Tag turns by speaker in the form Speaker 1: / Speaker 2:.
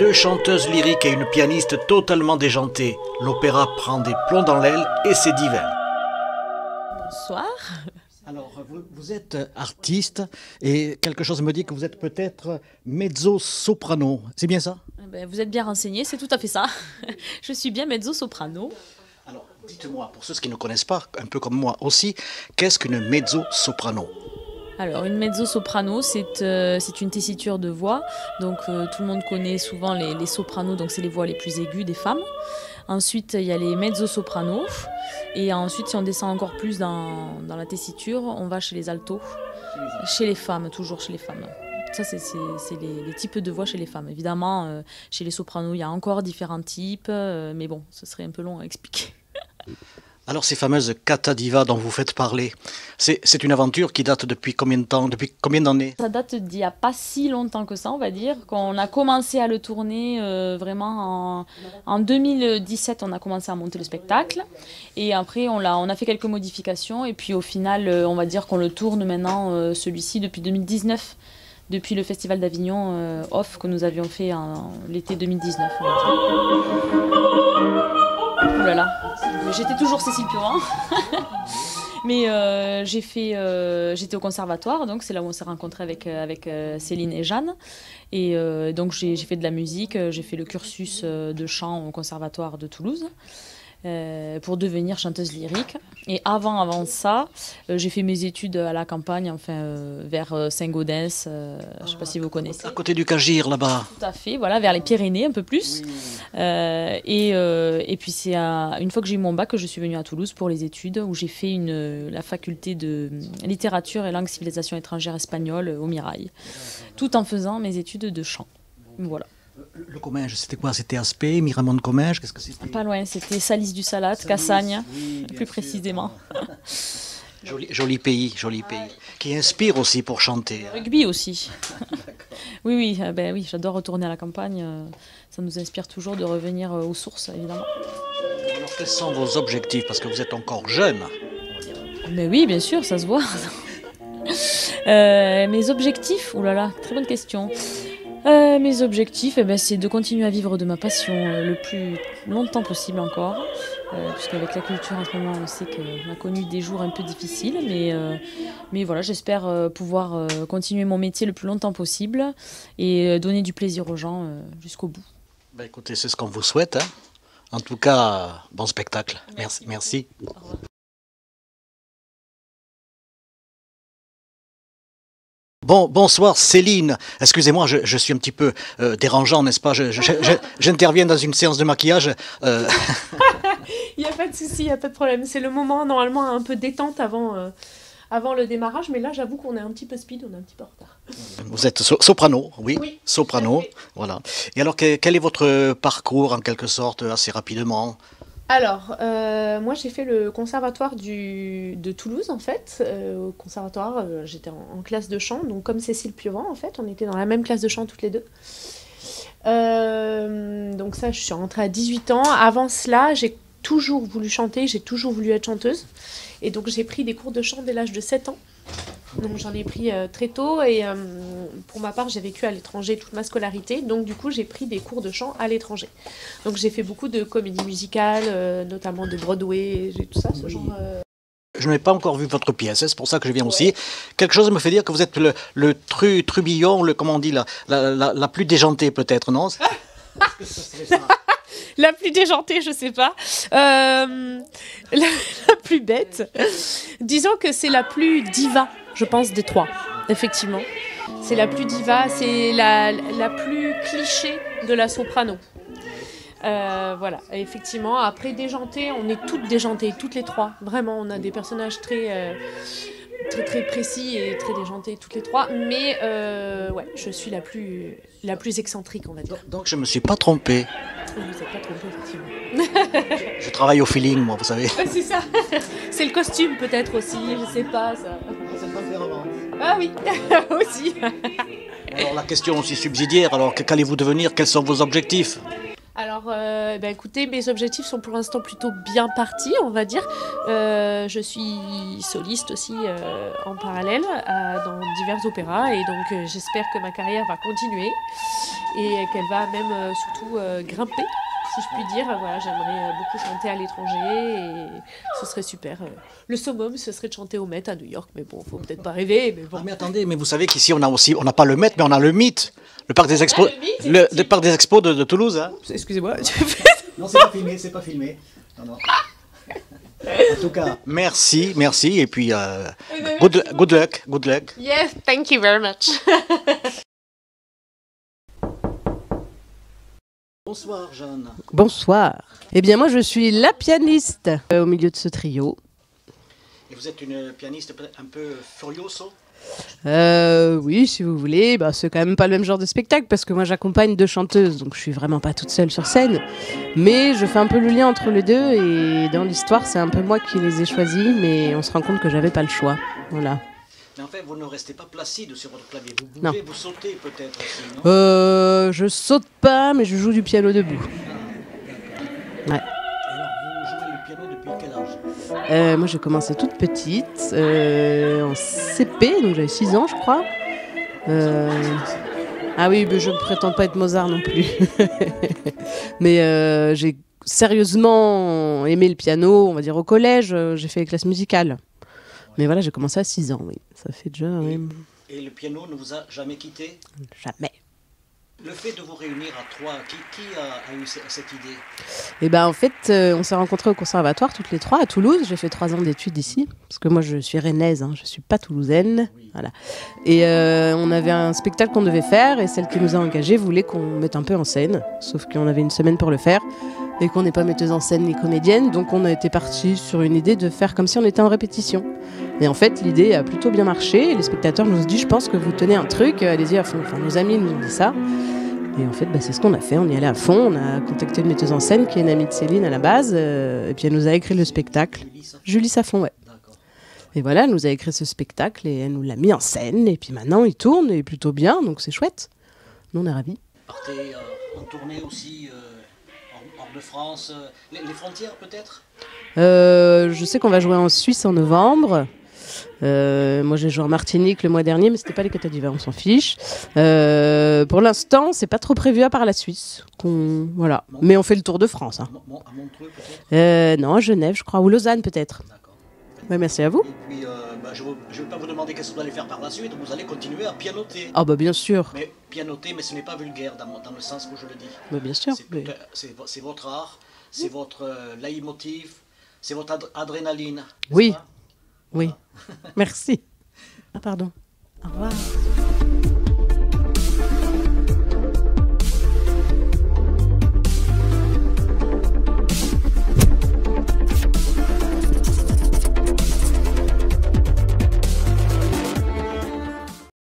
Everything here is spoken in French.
Speaker 1: Deux chanteuses lyriques et une pianiste totalement déjantée. L'opéra prend des plombs dans l'aile et c'est divin.
Speaker 2: Bonsoir.
Speaker 1: Alors, vous êtes artiste et quelque chose me dit que vous êtes peut-être mezzo-soprano. C'est bien ça?
Speaker 2: Vous êtes bien renseigné, c'est tout à fait ça. Je suis bien mezzo-soprano.
Speaker 1: Alors, dites-moi, pour ceux qui ne connaissent pas, un peu comme moi aussi, qu'est-ce qu'une mezzo-soprano?
Speaker 2: Alors, une mezzo-soprano, c'est une tessiture de voix. Donc, tout le monde connaît souvent les sopranos, donc c'est les voix les plus aiguës des femmes. Ensuite, il y a les mezzo-sopranos. Et ensuite, si on descend encore plus dans la tessiture, on va chez les altos. Chez les femmes, toujours chez les femmes. Ça, c'est les types de voix chez les femmes. Évidemment, chez les sopranos, il y a encore différents types. Mais bon, ce serait un peu long à expliquer.
Speaker 1: Alors ces fameuses kata divas dont vous faites parler, c'est une aventure qui date depuis combien de temps, depuis combien d'années?
Speaker 2: Ça date d'il n'y a pas si longtemps que ça, on va dire, qu'on a commencé à le tourner vraiment en 2017, on a commencé à monter le spectacle. Et après, on a fait quelques modifications et puis au final, on va dire qu'on le tourne maintenant, celui-ci, depuis 2019. Depuis le Festival d'Avignon off que nous avions fait l'été 2019. Ouh là là, j'étais toujours Cécile Purand. Mais j'étais au conservatoire, donc c'est là où on s'est rencontrés avec Céline et Jeanne. Et donc j'ai fait de la musique, j'ai fait le cursus de chant au conservatoire de Toulouse. Pour devenir chanteuse lyrique. Et avant ça, j'ai fait mes études à la campagne, enfin vers Saint-Gaudens, je ne sais pas si vous connaissez.
Speaker 1: À côté du Cagir, là-bas.
Speaker 2: Tout à fait, voilà, vers les Pyrénées un peu plus. Oui. Et puis c'est une fois que j'ai eu mon bac que je suis venue à Toulouse pour les études, où j'ai fait la faculté de littérature et langue civilisation étrangère espagnole au Mirail, tout en faisant mes études de chant. Voilà.
Speaker 1: Le Comminges, c'était quoi? C'était Aspet, Miramont de Comminges, qu'est-ce que c'était?
Speaker 2: Pas loin, c'était Salis du Salat, Cassagne, oui, plus précisément.
Speaker 1: Joli pays, qui inspire aussi pour chanter.
Speaker 2: Rugby aussi. Oui, j'adore retourner à la campagne, ça nous inspire toujours de revenir aux sources, évidemment.
Speaker 1: Alors quels sont vos objectifs? Parce que vous êtes encore jeune.
Speaker 2: Mais oui, bien sûr, ça se voit. Mes objectifs, oulala, très bonne question. Mes objectifs, c'est de continuer à vivre de ma passion le plus longtemps possible encore, puisqu'avec la culture en ce moment, on sait qu'on a connu des jours un peu difficiles, mais voilà, j'espère pouvoir continuer mon métier le plus longtemps possible et donner du plaisir aux gens jusqu'au bout.
Speaker 1: Ben écoutez, c'est ce qu'on vous souhaite, hein. En tout cas, bon spectacle. Merci.
Speaker 2: Au revoir.
Speaker 1: Bonsoir Céline, excusez-moi, je suis un petit peu dérangeant, n'est-ce pas? J'interviens dans une séance de maquillage.
Speaker 3: Il n'y a pas de souci, il n'y a pas de problème. C'est le moment normalement un peu détente avant le démarrage, mais là j'avoue qu'on est un petit peu speed, on est un petit peu en retard.
Speaker 1: Vous êtes soprano, oui, soprano, voilà. Et alors quel est votre parcours en quelque sorte, assez rapidement?
Speaker 3: Alors, moi j'ai fait le conservatoire de Toulouse en fait. Au conservatoire, j'étais en classe de chant, donc comme Cécile Purand en fait, on était dans la même classe de chant toutes les deux. Donc ça, je suis rentrée à 18 ans. Avant cela, j'ai toujours voulu chanter, j'ai toujours voulu être chanteuse. Et donc j'ai pris des cours de chant dès l'âge de 7 ans. Donc j'en ai pris très tôt et pour ma part j'ai vécu à l'étranger toute ma scolarité, donc du coup j'ai pris des cours de chant à l'étranger. Donc j'ai fait beaucoup de comédies musicales, notamment de Broadway, tout ça, ce genre.
Speaker 1: Je n'ai pas encore vu votre pièce, c'est pour ça que je viens aussi. Quelque chose me fait dire que vous êtes le trubillon, comment on dit, la plus déjantée peut-être, non?
Speaker 3: La plus déjantée, je sais pas. La plus bête. Disons que c'est la plus diva, je pense, des trois, effectivement. C'est la plus diva, c'est la plus cliché de la soprano. Voilà, effectivement. Après, déjantée, on est toutes déjantées, toutes les trois. Vraiment, on a des personnages très précis et très déjantés, toutes les trois. Mais ouais, je suis la plus excentrique, on va dire.
Speaker 1: Donc je me suis pas trompé.
Speaker 3: Vous n'êtes pas trompé, effectivement.
Speaker 1: Je travaille au feeling, moi, vous savez.
Speaker 3: Ouais, c'est ça. C'est le costume, peut-être aussi, je sais pas. Ça. Ah oui, aussi.
Speaker 1: Alors la question aussi subsidiaire, alors qu'allez-vous devenir? Quels sont vos objectifs?
Speaker 3: Alors, écoutez, mes objectifs sont pour l'instant plutôt bien partis, on va dire. Je suis soliste aussi en parallèle dans divers opéras et donc j'espère que ma carrière va continuer et qu'elle va même surtout grimper, si je puis dire. Voilà, j'aimerais beaucoup chanter à l'étranger et ce serait super. Le summum, ce serait de chanter au Met à New York, mais bon, faut peut-être pas rêver. Mais bon.
Speaker 1: Ah, mais attendez, mais vous savez qu'ici on n'a pas le Met, mais on a le Mythe, le parc des expos, le parc des expos de Toulouse. Hein.
Speaker 3: Excusez-moi.
Speaker 1: Non, c'est pas filmé, c'est pas filmé. Non, non. En tout cas, merci, et puis good luck.
Speaker 3: Yes, thank you very much.
Speaker 1: Bonsoir Jeanne.
Speaker 4: Bonsoir. Eh bien moi je suis la pianiste au milieu de ce trio.
Speaker 1: Et vous êtes une pianiste un peu furioso?
Speaker 4: Oui, si vous voulez, c'est quand même pas le même genre de spectacle parce que moi j'accompagne 2 chanteuses, donc je suis vraiment pas toute seule sur scène. Mais je fais un peu le lien entre les deux et dans l'histoire c'est un peu moi qui les ai choisis, mais on se rend compte que j'avais pas le choix. Voilà.
Speaker 1: Mais en fait, vous ne restez pas placide sur votre clavier. Vous bougez,
Speaker 4: Non.
Speaker 1: vous sautez peut-être aussi, non?
Speaker 4: Je saute pas, mais je joue du piano debout. Ouais.
Speaker 1: Alors, vous jouez le piano depuis quel âge?
Speaker 4: Moi j'ai commencé toute petite, en CP, donc j'avais 6 ans je crois. Ah oui, mais je ne prétends pas être Mozart non plus. Mais j'ai sérieusement aimé le piano, on va dire au collège, j'ai fait les classes musicales. Mais voilà, j'ai commencé à 6 ans, oui. Ça fait déjà...
Speaker 1: Et le piano ne vous a jamais quitté?
Speaker 4: Jamais.
Speaker 1: Le fait de vous réunir à 3, qui a eu cette idée?
Speaker 4: Et en fait, on s'est rencontrés au conservatoire toutes les 3 à Toulouse. J'ai fait 3 ans d'études ici, parce que moi je suis rennaise, je suis pas toulousaine. Oui. Voilà. Et on avait un spectacle qu'on devait faire, et celle qui nous a engagés voulait qu'on mette un peu en scène. Sauf qu'on avait une semaine pour le faire, et qu'on n'est pas metteuse en scène ni comédienne, donc on a été partis sur une idée de faire comme si on était en répétition. Et en fait, l'idée a plutôt bien marché, et les spectateurs nous ont dit « je pense que vous tenez un truc, allez-y à fond ». Enfin, nos amis nous ont dit ça. Et en fait, c'est ce qu'on a fait, on y allait à fond, on a contacté une metteuse en scène qui est une amie de Céline à la base, et puis elle nous a écrit le spectacle. Julie Safon, ouais. Et voilà, elle nous a écrit ce spectacle et elle nous l'a mis en scène, et puis maintenant il tourne, et plutôt bien, donc c'est chouette. Nous on est ravis.
Speaker 1: Partez en tournée aussi hors de France, les frontières peut-être?
Speaker 4: Je sais qu'on va jouer en Suisse en novembre. Moi j'ai joué en Martinique le mois dernier, mais c'était pas les Côtes d'Ivoire, on s'en fiche. Pour l'instant, c'est pas trop prévu à part la Suisse. Voilà. Mais on fait le tour de France. Hein.
Speaker 1: À Montreux peut-être?
Speaker 4: Non, à Genève, je crois, ou Lausanne peut-être. Ouais, merci à vous.
Speaker 1: Et puis, je ne vais pas vous demander qu'est-ce que vous allez faire par la suite, vous allez continuer à pianoter.
Speaker 4: Ah bien sûr.
Speaker 1: Mais pianoter, mais ce n'est pas vulgaire dans le sens où je le dis.
Speaker 4: Bien sûr.
Speaker 1: C'est votre art, c'est votre leitmotiv, c'est votre adrénaline.
Speaker 4: Oui.
Speaker 1: Pas?
Speaker 4: Oui. Merci. Ah pardon. Au revoir.